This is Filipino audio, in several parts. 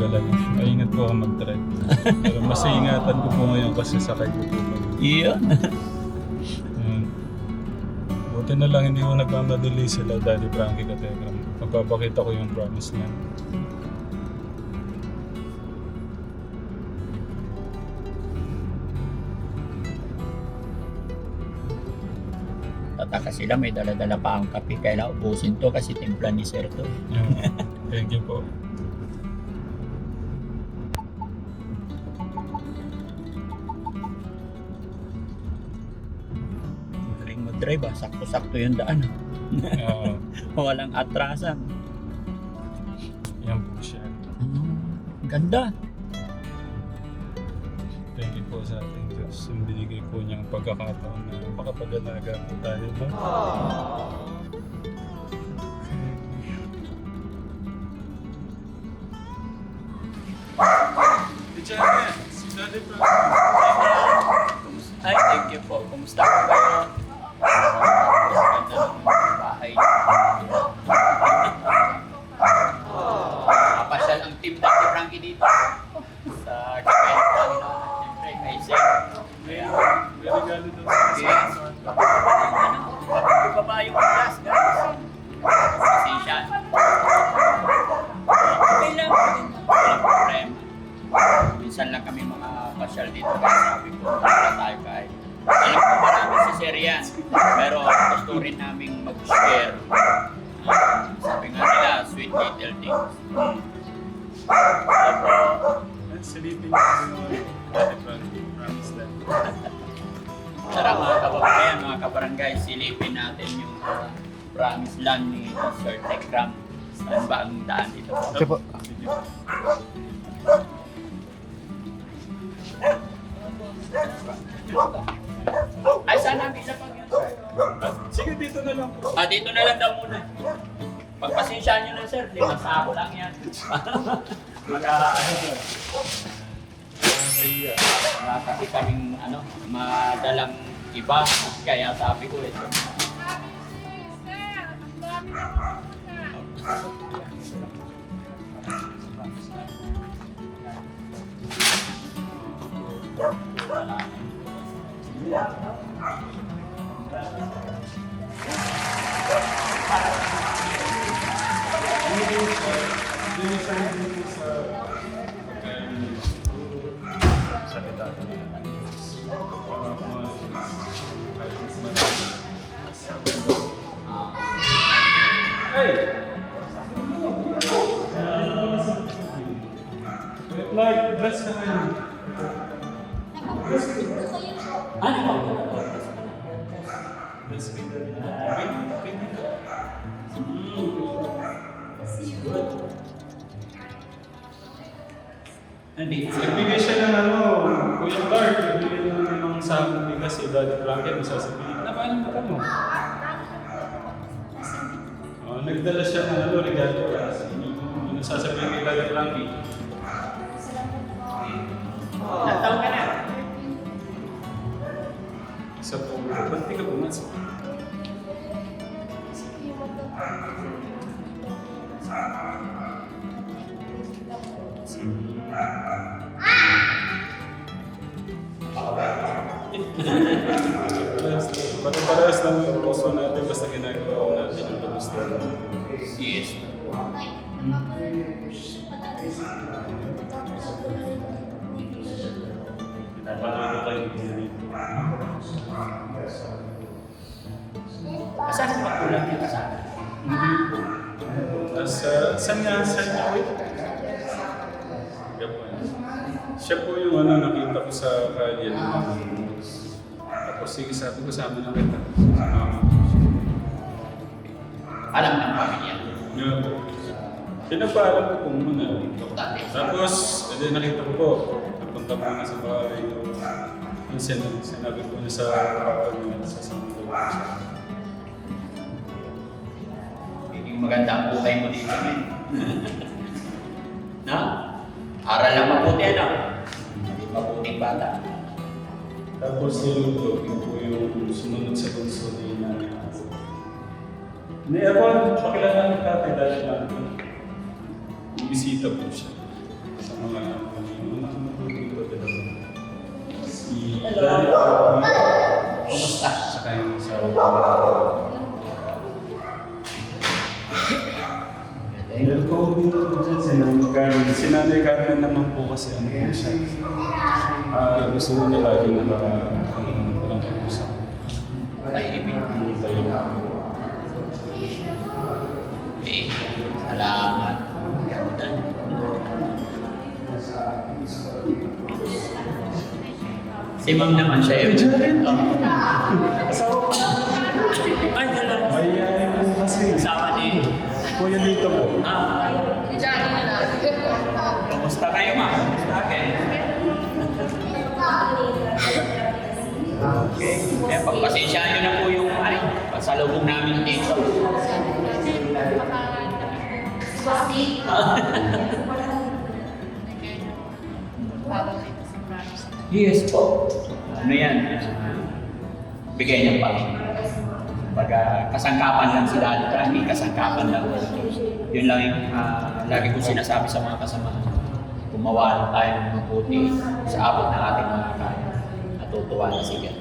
mag-alala. Maingat po ako mag-drive. Pero mas ingatan ko po ngayon kasi sakay ko po. Iyon. Buti na lang hindi ko nagmamadali sila, Daddy Frankie Kategram. Magpapakita ko yung promise niya. Tataka sila, may dala-dala pa ang kape. Kailangan ubusin to kasi timpla ni Sir to. Yeah. Thank you po. Galing mag-drive ah. Sakto-sakto yung daan ah. Ah, Walang atrasan. yan po siya. Ganda. Thank you po sa ating Diyos. Yung binigay po niyang pagkakataon na makapag-alaga po tayo. No? Diyan, si Daddy Frankie. Ay, thank you po. Kumusta po kayo? Ganda ng bahay. Kapasyal ang team Dr. Frankie dito. Sa Japan. Siyempre, kay Sir. May regalo daw sa Yes. Baba yung class, guys. Pasensya. Okay lang. Walang problema. Minsan lang kami mga pasyal dito kaya sabi ko, wala tayo kahit. Alam ko marami si Sir yan, pero gusto rin namin mag-share. Sabi nga nila, sweet little things. Opo. silipin niyo yung Daddy Frankie. Promise that. Tara mga kababayan, mga kabarangay, silipin natin yung promise land ni Sir Tekram. Saan ba ang daan dito? Okay po. Sige po. Ay, sana bisa pag yun. Sige, dito na lang po. Dito na lang daw muna. Pagpasensyaan nyo na sir, 5 sako lang yan. Wala kasi kaming madalang iba, kaya sabi ko ito. Like, bless ka ngayon. Bless ka nagbigay siya ng Kuya Clark, nagbigay naman ng sakong bigas si Daddy Frankie, masasabihin, paano mo ka mo? Nagdala siya ng regalo kasi sasabihin kay Daddy Frankie. Nataw ka na. Isa po, ba't di ka pumasok? Parehas lang yung puso natin basta ginagawa ko natin yung kamusta. Yes. Pinapanood ko kayo dito. Saan ang magulang niya kasama? Hindi po. Saan niya wait? Siya po yung nakita ko sa kalye ng mga tapos sige sabi ko sama na kita. Alam ng pamilya. Yeah. Pinapaalam ko po muna. Tapos, nakita ko po, napunta po na sa bahay. Sinabi ko na sa kapag niya sa sangko. Hindi maganda ang buhay mo dito, men. Na? Aral lang mabuti, ano? Mabuting bata. Tapos yung po yung sumunod sa bunso ni Nanay. Hindi ako, pakilala ng tatay dahil lang. Bisita po siya. sa mga dito dalawa. Si Daddy Frankie, Kumusta? saka yung sa Meron ko dyan si Carmen. Si Nanay Carmen naman po kasi ano po siya. Gusto mo niya lagi na walang pag-usap. Ay, ibig. Tayo. Eh, salamat. Si ma'am naman siya yun. Ay, dalawa. Mayayain po kasi. Sama ni... Kuya dito po. Kumusta kayo, ma'am? Kumusta kayo? Okay. Kaya pagpasensyaan nyo na po yung pasalubong namin dito. Yes po. Ano yan? Bigay ng Panginoon. Pag kasangkapan lang sila, may kasangkapan lang. Yun lang yung lagi kong sinasabi sa mga kasama. Gumawa lang tayo ng mabuti sa abot ng ating mga kaya. Natutuwa na sila.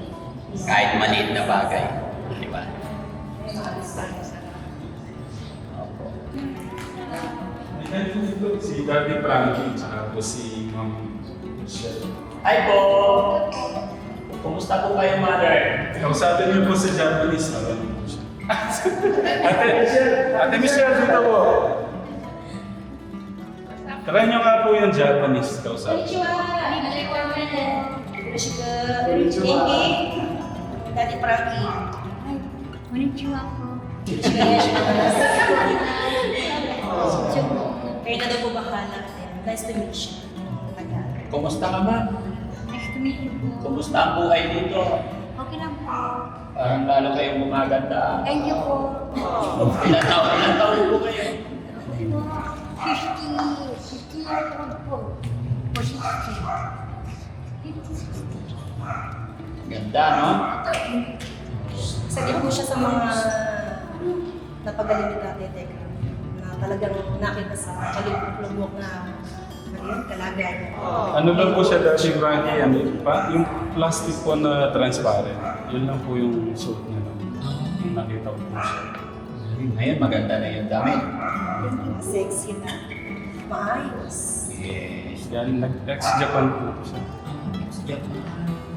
Kahit maliit na bagay. Di ba? Opo. Si Daddy Frankie, tsaka po si Ma'am Michelle. Hi po! Kumusta po kayo, mother? Kausapin niyo po sa Japanese. Naroon po siya. Ate Michelle, dito po. Try niyo nga po yung Japanese. Kausapin. Konnichiwa. Daddy Frankie. Konnichiwa po. Kayo na daw po bahala. Nice to meet you. Kumusta ka, ma'am? Nice to meet you po. Kumusta ang buhay dito? Okay lang po. Parang lalo kayong gumaganda. Thank you po. Ilan taon po kayo? 50 years old po. O 60. Ganda, no? Isa din po siya sa mga napagaling ni Tate Teka na talagang nakita sa kalibok-lubok na kalagayan. Ano lang po siya, Daddy Frankie? Ano pa? Yung plastic po na transparent. Yun lang po yung suit niya. Nakita ko po siya. Ngayon, maganda na yung damit. Sexy na. Maayos. Yes. Yan, nag-ex-Japan po siya.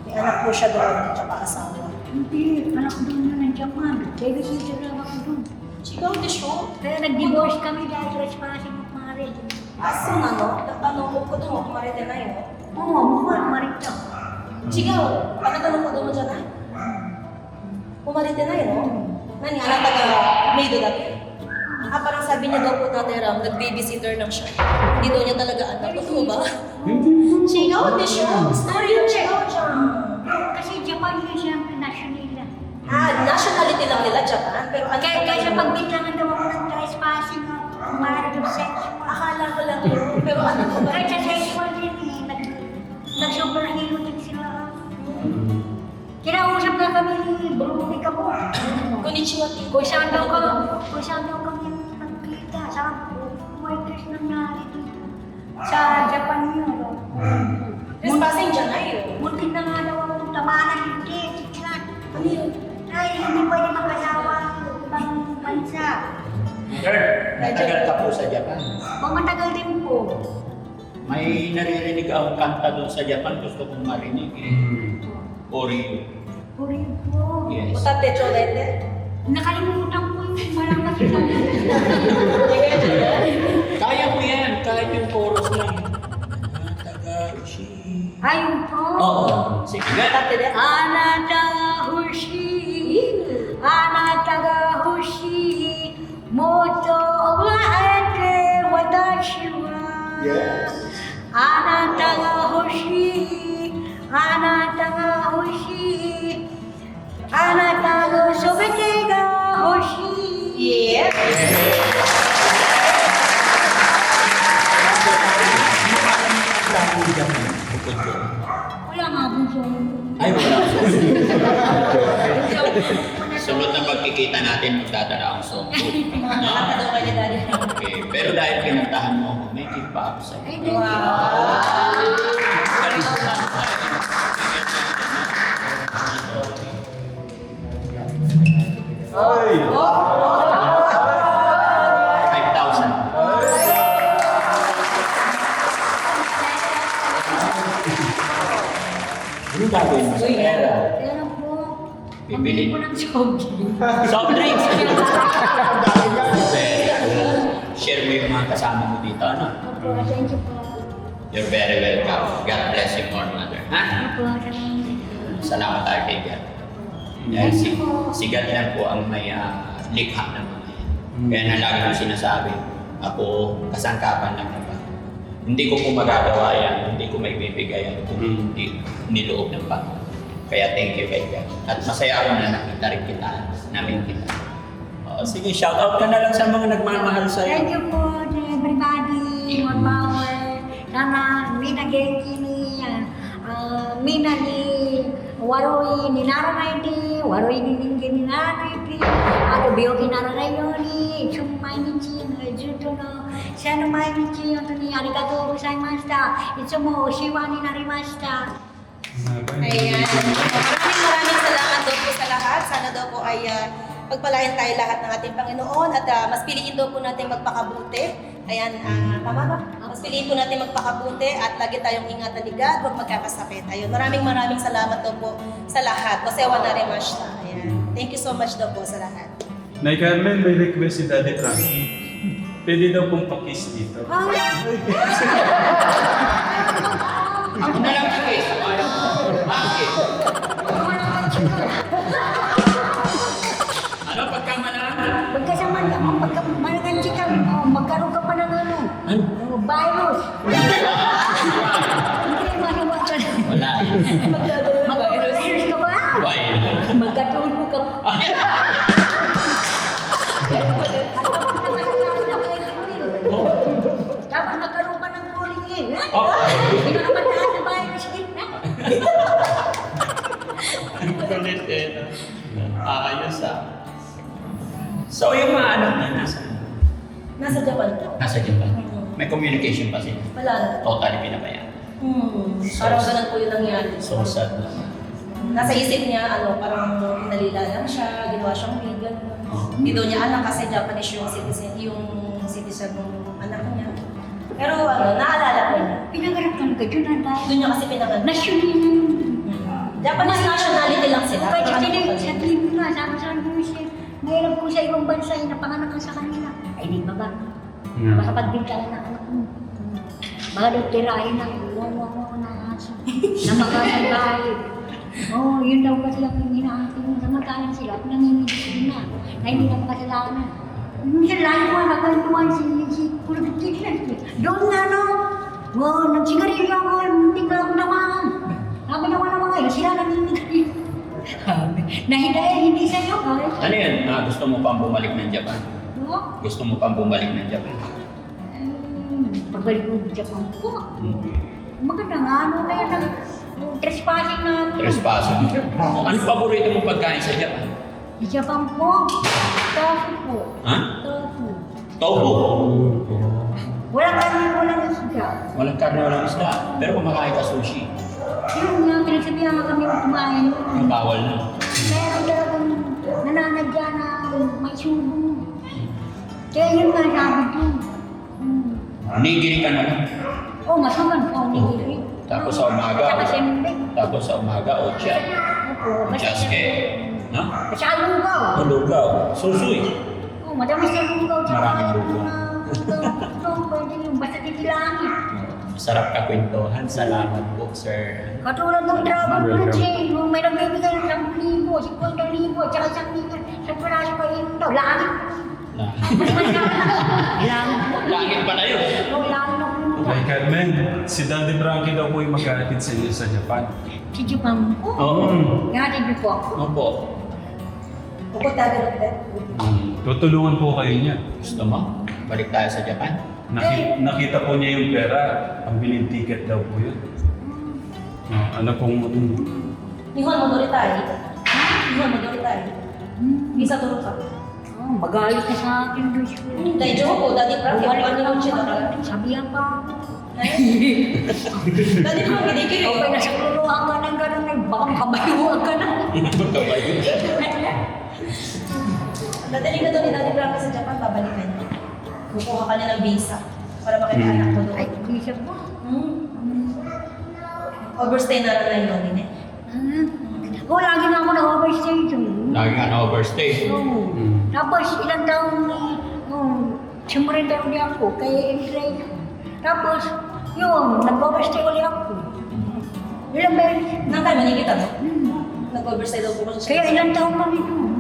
May anak po siya doon, tsaka asawa. Hindi, anak doon na ng Japan. Babysitter lang ako doon. Sigaw di show. Kaya nag-divorce kami dahil trespassing of marriage. Aso na no? Tanong ko doon, kumarite na yun. Oo, mukha, marito. Sigaw, ano tanong ko doon dyan ay? Kumarite na yun, no? Nani, anak taga Maido dati. Parang sabi niya daw po Tate Ram, nag-babysitter lang siya. Hindi daw niya talaga anak. Totoo ba? Sigaw di show. Story yung sigaw dyan. Kasi Japan yun siyempre national nila. Nationality lang nila, Japan. Pero ano Kaya sa pagbintangan daw ako ng trespassing of marriage of sexual. akala ko lang yun. Pero ano ko ba? Kahit sa sexual din eh, nag-superhero din sila. Kinausap na kami ni Bruni ka po. Konnichiwa, Tito. Kung saan daw kami nagkita sa workers nangyari dito. Sa Japan yun. Trespassing dyan ay yun. Muntin na nga daw akong tamanan hindi. Tiklan. Ano yun? Ay, hindi pwede mag-asawa ng ibang bansa. Sir, natagal ka po sa Japan. Matagal din po. May naririnig akong kanta doon sa Japan. Gusto kong marinig eh. Oreo. Puri po. Yes. Utate, cholete. Nakalimutan ko yung walang masasabi. Kaya mo yan. Kahit yung chorus lang. Natagashi. Ayun po. Oo. Sige nga. Utate, de. Anata ga hoshi, moto wa ete watashi wa. Yes. Anata ga hoshi, anata ga hoshi, anata ga sobete ga hoshi. Yes. Wala nga bunso. Ay, wala. sunod na pagkikita natin, magdadala akong song food. No? Nakakata daw kayo ni Daddy. Okay, pero dahil pinuntahan mo ako, may gift pa ako sa'yo. Ay, thank you. Galing ko lang. Ay! 5,000. Ano gagawin mo sa pera? Pero po, Bibili. pambili ko ng jogging. Soft drinks! Share mo yung mga kasama mo dito, ano? Opo, thank you po. You're very welcome. God bless you more, mother. Ha? Opo, salamat. Salamat tayo kay God. Dahil si God lang po ang may likha ng mga yan. Kaya na lagi ko sinasabi, ako kasangkapan lang naman. Hindi ko po magagawa yan, hindi ko maibibigay yan kung hindi niloob ng Panginoon. Kaya thank you kay God. At masaya ako na nakita rin kita, namin kita. Sige, shout out ka na lang sa mga nagmamahal Thank sa'yo. you po to everybody. More power. Sana mina genki ni mina ni waroi ni naranai di waroi ni ninge ni naranai di ato byoki naranai yoni ichumo mainichi zuto no sano mainichi hontou ni arigatou gozaimashita. Itsumo o shiwa ni narimashita. Ayan. Maraming salamat daw po sa lahat. Sana daw po ay pagpalain tayo lahat ng ating Panginoon at mas piliin daw po natin magpakabuti. Ayan, tama ba? Mas piliin po natin magpakabuti at lagi tayong ingatan ni God, huwag magkakasakit. Ayun, maraming salamat daw po sa lahat. Osewa na rin mashita. Ayan. Thank you so much daw po sa lahat. Nay Carmen, may request si Daddy Frankie. Pwede daw pong pakiss dito. Ako na lang siya guys. Bakit? Ano pagkamalaman? Pagkasama pagkamalagan chika, magkaroon ka pa ng ano, virus. Hindi mo maiwasan. Wala. Mag-virus ka ba? Virus. Magkatulog ka pa. Dapat magkaroon ka ng calling in. Hindi na naman lahat ng virus din. Kulit eh. Ayos ah. So yung mga anak niya Nasa Japan po. nasa Japan. May communication pa sila. Wala na. Totally pinabayaan. Parang ganun po yung nangyari. So sad na. Nasa isip niya, parang nalila lang siya, ginawa siyang weed, gano'n. Oh. Hindi daw niya anak kasi Japanese yung citizen ng anak niya. Pero naalala ko niya. Pinagarap ka ka dyan, Doon niya kasi pinaganda. national. Japanese nationality lang sila. Kahit sa Parang tele, kapatid. sa TV nga, sabi mo siya, mayroon po sa ibang bansa yung napanganak ka sa kanila. Ay, di ba ba? Baka pagbintangan na anak mo. Baka daw tirahin ng wow na aso. Na mga salbahe. Oo, yun daw kasi ang hinahanap mo. Samantalang sila, nanginginig na. Na hindi na makasalanan. Minsan lalo mo, nagkantuan si Pulitich. Doon nga, no? Nagsigarilyo ako, hindi ka ako naman. Sabi naman ng mga yun, sila nanginginig. Nahidaya, hindi sa'yo. Ano yan? Gusto mo pang bumalik ng Japan? No? Gusto mo pang bumalik ng Japan? Pagbalik mo sa Japan po. Maganda nga, ano kaya ng trespassing na... Trespassing. Ano paborito mong pagkain sa Japan? Sa Japan po, tofu po. Ha? Tofu. Tofu. Walang karne, walang isda. Walang karne, walang isda. Pero kumakain ka sushi. Yun nga, pinagsabihan nga kami kumain. Bawal na. Meron talagang nananadya na may subo. Kaya yun nga sabi ko. Nigiri ka na lang. Oh, masaman po, nigiri. Tapos sa umaga. Saka siyempre. Tapos sa umaga, ocha. Opo, Ochas ke. No? Sa lugaw. Lugaw. Susuy. Oh, madami sa lugaw. Maraming lugaw. Ito, pwede yung basta titilangin. Masarap ka kwentuhan. Salamat po, sir. Katulad ng Dragon Fruit eh, kung may nagbibigay ng 10,000, 50,000, tsaka 1,000, sa piraso pa yun daw, langit. Langit. Langit pa na yun. Oh, langit na po. Nay Carmen, si Daddy Frankie daw po yung maghahatid sa inyo sa Japan. Si Japan po. Oo. Yatid niyo po ako. Opo. Pupot tayo ng Tutulungan po kayo niya. Gusto mo? Balik tayo sa Japan? Nakita po niya yung pera, ang biling ticket daw po yun. Ano pong... Nihon mo doon tayo. Nihon mo doon tayo. Bisa turo ka. Oh, magalit na sa akin doon siya. Dahil joke po, Daddy Frank, yung Magalit ano na yung siya ako. talaga. Sabihan pa ako. Daddy Frank, hindi kiri. Okay, nasa kulungan ka ng gano'n eh. Baka makabayuan ka na. Dadali ka doon ni Daddy Frank sa Japan, babalikan niya. Kukuha ka na ng visa para makita anak ko doon. Ay, bisa mo. Overstay na lang na yun, eh. Oo, lagi na ako na-overstay doon. Lagi nga na-overstay. Oo. Tapos ilang taon siyempre taon niya ako, kaya i-try ko. Tapos, yun, nag-overstay ulit ako. Ilang beses. Nang tayo, manikita mo? Nag-overstay daw po siya. Kaya ilang taon kami doon.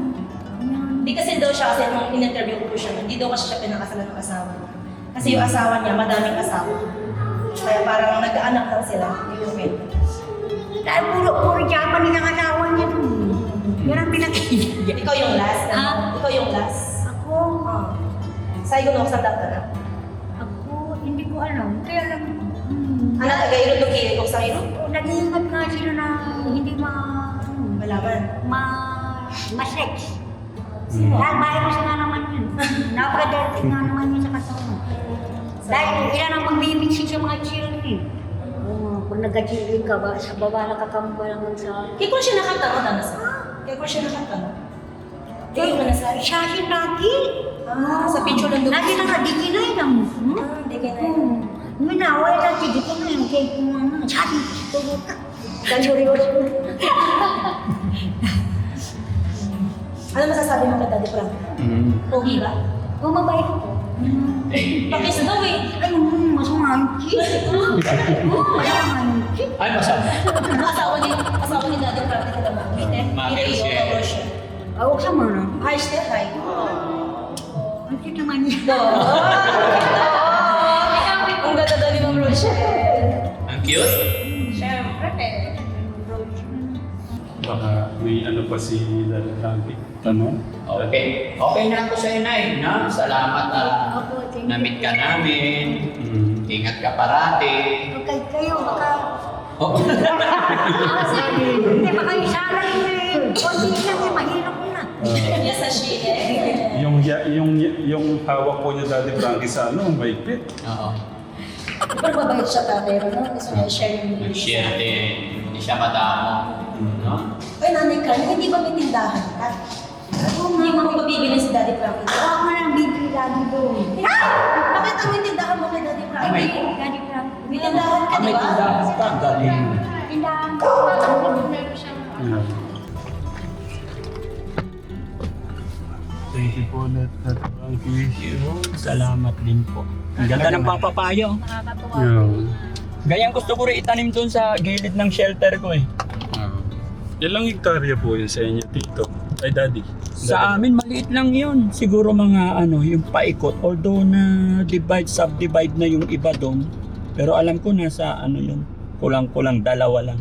Hindi kasi daw siya, kasi nung in-interview ko po siya, hindi daw kasi siya pinakasalan ng asawa niya. Kasi yung asawa niya, madaming asawa. Kaya parang nag-aanak lang sila, yung kwento. Dahil puro Japan yung asawa niya doon. Yan ang pinakita. Ikaw yung last, ano? Ah? Ikaw yung last. Ako, Sa'yo ko sa data na. ako, hindi ko alam. Kaya lang, Anak, tagayro to kiri kung sa'yo. nag-iingat nga sila na hindi Malaman. ma-sex. Dahil virus nga naman yun. Napaka-dirty nga naman yun sa katawan. Dahil ilan ang magbibigsi sa mga children. Kung nag-children ka ba, sa baba nakakamba lang sa... Kaya kung siya nakanta mo, Tanas? Kaya kung siya nakanta mo? Kaya yung manasari. Siya siya lagi. Sa picture lang doon. Lagi lang nadikinay lang. Hindi kayo na. Minaway lang si dikinay. Kaya kung ano, sabi, tulog ka. Seryoso. Ano masasabi mo kay Daddy Frank? Pogi ba? O mabait ko. Pakis daw eh. Ay, masama yung kid. Masama yung kid. Ay, masama. Asawa ni Daddy Frank, hindi ka ba? Mami Rochelle. Awag sa mana. Hi, step hi. Ang cute naman niya. Ang ganda daw ni Ma'am Rochelle. Ang cute. Siyempre. Baka may ano pa si Daddy Frankie. Tanong? Okay. Okay na ako sa'yo, Nay. No? Salamat na Opo, thank you. na-meet ka namin. Ingat ka parati. Okay, kayo, baka... Oh. Hindi, baka isala yun eh. Konti lang eh, mahirap na. Yes, sa shit. Yung hawak po niya Daddy Frankie sa ano, ang maigpit. Oo. Pero mabait siya tatay, no? Gusto niya share yung video. Share din. Hindi siya madamo. No? Ay, nanay ka, hindi ba may tindahan ka? Hindi mo mabibili si Daddy Frankie. Ako nga lang bibili lagi doon. Bakit ang may tindahan mo kay Daddy Frankie? May- Daddy Frank. May tindahan ka, di ba? ka. Galing. Tindahan ko. Meron siya. Thank you po, Daddy Frankie. Salamat din po. Ang ganda ng papapayo. Gayang gusto ko rin itanim doon sa gilid ng shelter ko eh. Ilang hektarya po yun sa inyo, Tito? Ay, Daddy. Sa amin, maliit lang yun. Siguro mga yung paikot. Although subdivide na yung iba doon. Pero alam ko nasa yun, kulang-kulang 2 lang.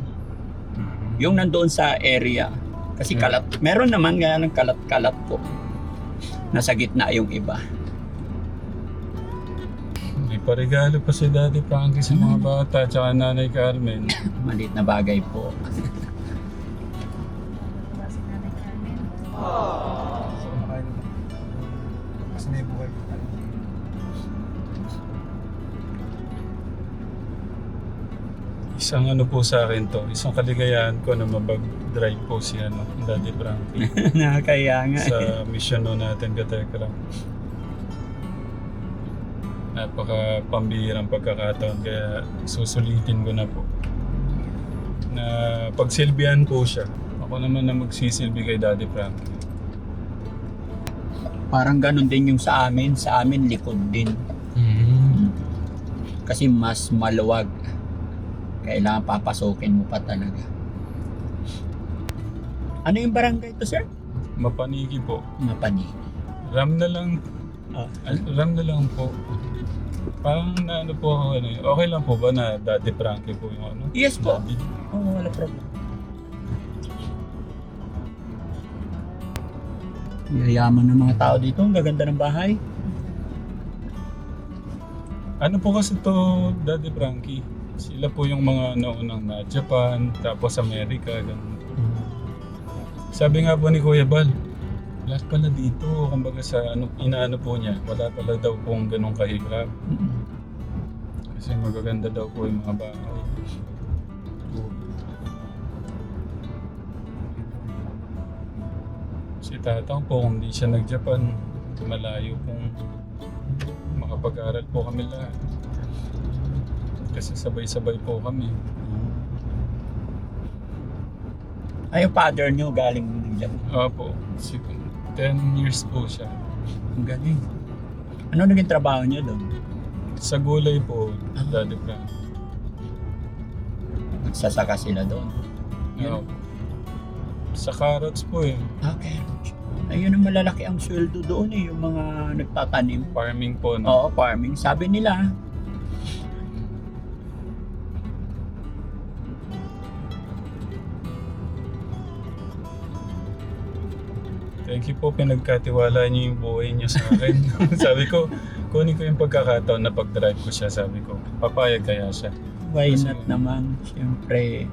Yung nandoon sa area. Kasi kalat, meron naman nga ng kalat-kalat po. Nasa gitna yung iba. May parigalo pa si Daddy Frankie sa mga bata, tsaka Nanay Carmen. Maliit na bagay po. Isang ano po sa akin to, isang kaligayahan ko na mabag-drive po si Daddy Frankie Nakakaya nga. sa mission no natin Katekram. Napaka pambihirang pagkakataon kaya susulitin ko na po na pagsilbihan po siya. Ako naman na magsisilbi kay Daddy Frankie. Parang ganun din yung sa amin. Sa amin, likod din. Kasi mas maluwag. Kailangan papasokin mo pa talaga. Ano yung barangay to, sir? Mapaniki po. Mapani. Ram na lang. Ram na lang po. Parang na ano po ako okay lang po ba na Daddy Frankie po yung ano? Yes po. Daddy? Oo, wala problem. Yayaman ng mga tao dito. Ang gaganda ng bahay. Ano po kasi to Daddy Frankie? Sila po yung mga naunang na Japan, tapos Amerika, ganun. Sabi nga po ni Kuya Bal, Wala pala dito, kumbaga sa ano, inaano po niya, wala pala daw pong ganong kahirap. Kasi magaganda daw po yung mga bahay. Si Tatang po, kung di siya nag-Japan, malayo pong makapag-aral po kami lahat. Kasi sabay-sabay po kami. Ay, yung father niyo galing ng Japan. Opo, 10 years po siya. Ang galing. Ano naging trabaho niyo doon? Sa gulay po, Daddy Frank. Nagsasaka sila doon. Oo. Sa carrots po eh. Okay. Ayun ang malalaki ang sweldo doon eh, yung mga nagtatanim. Farming po, no? Oo, farming. Sabi nila, Thank you po, pinagkatiwala niyo yung buhay niyo sa akin. Sabi ko, kunin ko yung pagkakataon na pag-drive ko siya. Sabi ko, papayag kaya siya. why Kasi- not naman? Siyempre,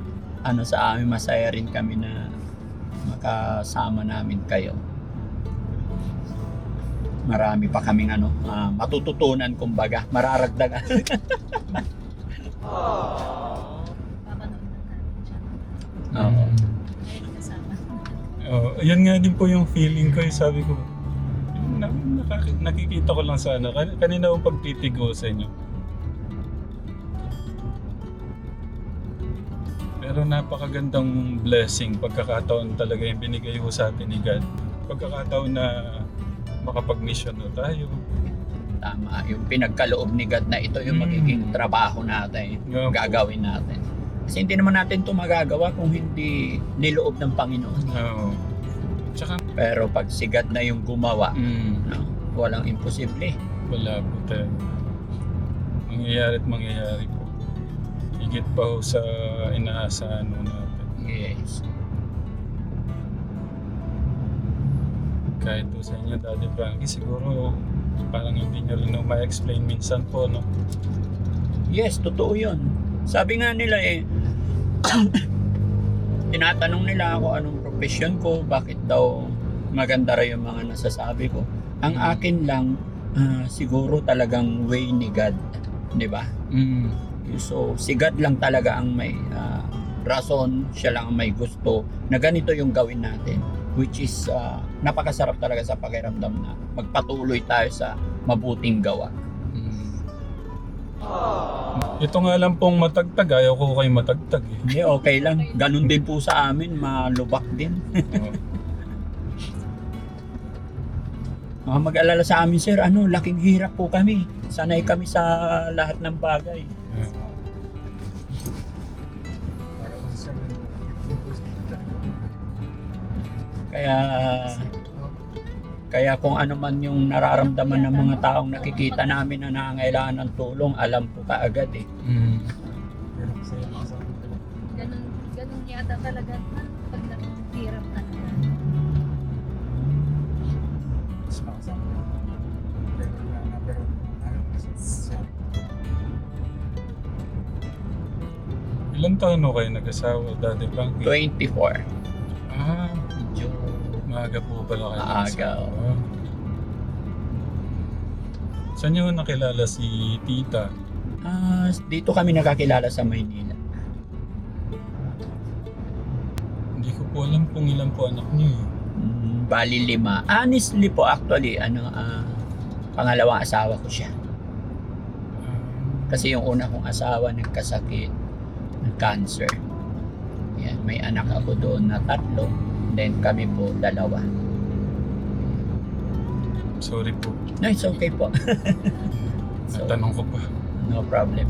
sa amin masaya rin kami na makasama namin kayo. Marami pa kaming matututunan kumbaga, mararagdagan. Papanood na natin siya. Oo. Dahil kasama. Yan nga din po yung feeling ko. Sabi ko, nakikita ko lang sana. Kanina akong pagtitigo sa inyo. Pero napakagandang blessing, pagkakataon talaga yung binigay ko sa atin ni God. Pagkakataon na makapag-mission na tayo. Tama, yung pinagkaloob ni God na ito yung magiging trabaho natin, Yeah, po. gagawin natin. Kasi hindi naman natin ito magagawa kung hindi niloob ng Panginoon. Oo. Tsaka, Pero pag si God na yung gumawa, walang imposible. wala po tayo. Mangyayari at mangyayari po. Higit pa ho sa inaasahan mo natin. Yes. Kahit po sa inyo, Daddy Frankie, siguro parang hindi nyo rin ma-explain minsan po, no? Yes, totoo yun. Sabi nga nila tinatanong nila ako anong profession ko, bakit daw maganda rin yung mga nasasabi ko. Ang akin lang, siguro talagang way ni God, di ba? So, si God lang talaga ang may rason, siya lang ang may gusto na ganito yung gawin natin. Which is, napakasarap talaga sa pakiramdam na magpatuloy tayo sa mabuting gawa. Ito nga lang pong matagtag, ayaw ko kayo matagtag eh. Hindi, okay lang. Ganun din po sa amin, malubak din. Mag-alala sa amin, sir, laking hirap po kami. Sanay kami sa lahat ng bagay. Kaya kung ano man yung nararamdaman ng mga taong nakikita namin na nangangailangan ng tulong, alam ko kaagad eh. Ganun yata talaga pag naghihirap talaga. Ilan taon ho kayo nag-asawa, Daddy Frankie? 24. Medyo maaga po pala kayo Maaga, nag-asawa. Saan niyo nakilala si Tita? Dito kami nakakilala sa Maynila. Hindi ko po alam kung ilan po anak niyo eh. Bali 5. Honestly po, actually, pangalawang asawa ko siya. Kasi yung una kong asawa nagkasakit, nag-cancer. Yan, may anak ako doon na 3. Then kami po 2. Sorry po. No, it's okay po. So, Natanong ko pa. no problem.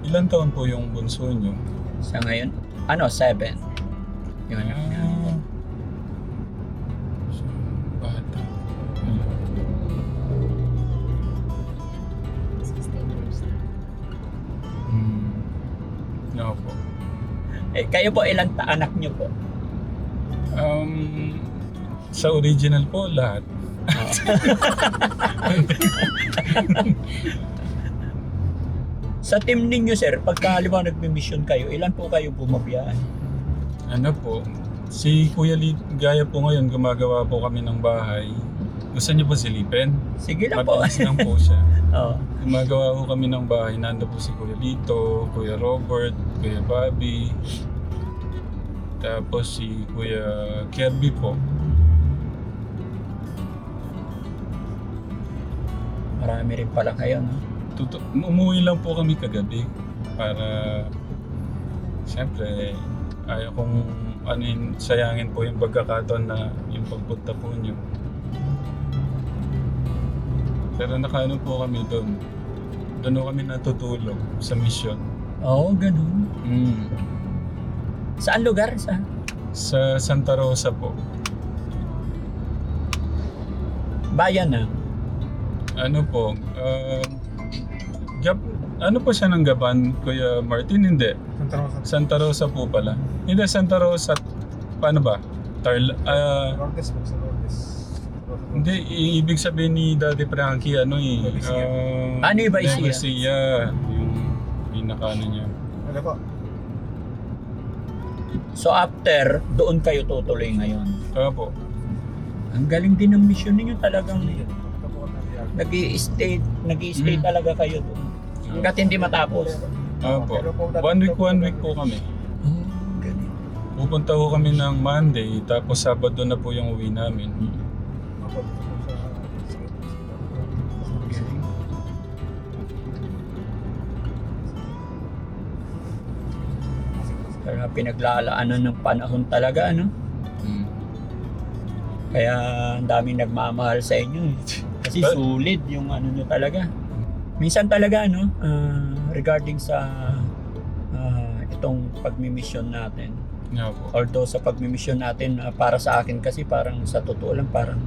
Ilan taon po yung bunso niyo? Sa ngayon, 7. Yun. So, bata. 16 years na. No po. Kayo po, ilang anak niyo po? Sa original po, lahat. Sa team ninyo, sir, pagka halimbawa nagme-mission kayo, ilan po kayo bumabiyahe? Ano po, si Kuya Gaya po ngayon, gumagawa po kami ng bahay. Gusto niyo po silipin? Sige lang po. Mabilis lang po siya. Oo. Gumagawa po kami ng bahay. Nando po si Kuya Lito, Kuya Robert, Kuya Bobby. Tapos si Kuya Kirby po. Marami rin pala kayo, no? Umuwi lang po kami kagabi para siyempre ayaw kong sayangin po yung pagkakataon na yung pagpunta po niyo. Pero nakaano po kami doon. Doon po kami natutulog sa mission. Oo, ganun. Saan lugar? Sa Santa Rosa po. Bayan na. Ano po, ano po siya ng Gaban, Kuya Martin? Hindi. Santa Rosa po pala. Hindi, Santa Rosa. Paano ba? Lourdes po, sa Lourdes. Hindi, ibig sabihin ni Daddy Frankie, ano Ano yung Baisia? Baisia, yung pinaka-ano niya. Ano po? So after, doon kayo tutuloy ngayon. Po. Ang galing din ng mission ninyo talagang Ito po ang nangyari. nag-i-stay talaga kayo doon. Hanggat hindi matapos. Po. 1 week po kami. Oh, galing. Pupunta po kami ng Monday, tapos Sabado na po yung uwi namin. Ako, dito po sa... Kaya pinaglalaanan ng panahon talaga, ano? Kaya ang daming nagmamahal sa inyo eh. Kasi sulit yung ano nyo talaga. Minsan talaga ano, regarding sa itong pagmimission natin. Nga po. Although sa pagmimission natin, para sa akin kasi parang sa totoo lang parang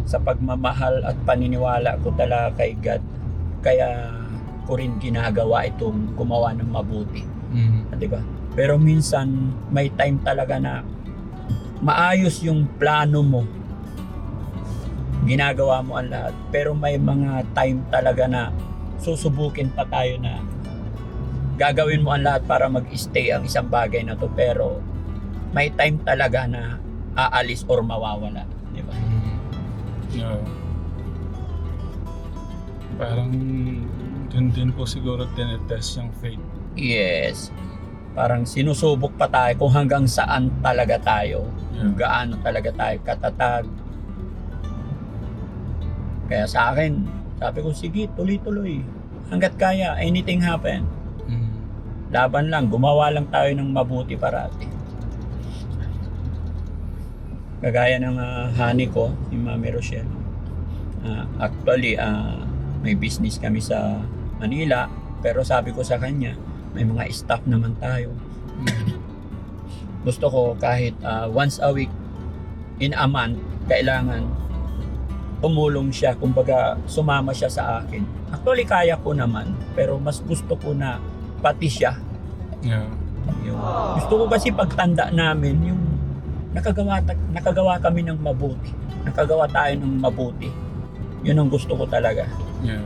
sa pagmamahal at paniniwala ko talaga kay God. Kaya ko rin ginagawa itong gumawa ng mabuti. Di ba? Pero minsan may time talaga na maayos yung plano mo. Ginagawa mo ang lahat. Pero may mga time talaga na susubukin pa tayo na gagawin mo ang lahat para mag-stay ang isang bagay na to. Pero may time talaga na aalis or mawawala. Di ba? Yeah. Parang dun din po siguro tinetest yung faith. Yes. Parang sinusubok pa tayo kung hanggang saan talaga tayo. Kung gaano talaga tayo katatag. Kaya sa akin, sabi ko, sige, tuloy-tuloy. Hanggat kaya, anything happen. Laban lang, gumawa lang tayo ng mabuti parati. Kagaya ng honey ko, si Mami Rochelle. Actually, may business kami sa Manila. Pero sabi ko sa kanya, may mga staff naman tayo. Gusto ko kahit once a week, in a month, kailangan tumulong siya, kumbaga sumama siya sa akin. Actually, kaya ko naman, pero mas gusto ko na pati siya. Yeah. Gusto ko kasi pagtanda namin, yung nakagawa kami ng mabuti. Nakagawa tayo ng mabuti. Yun ang gusto ko talaga. Yeah.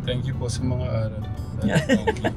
Thank you po sa mga aral. Thank you.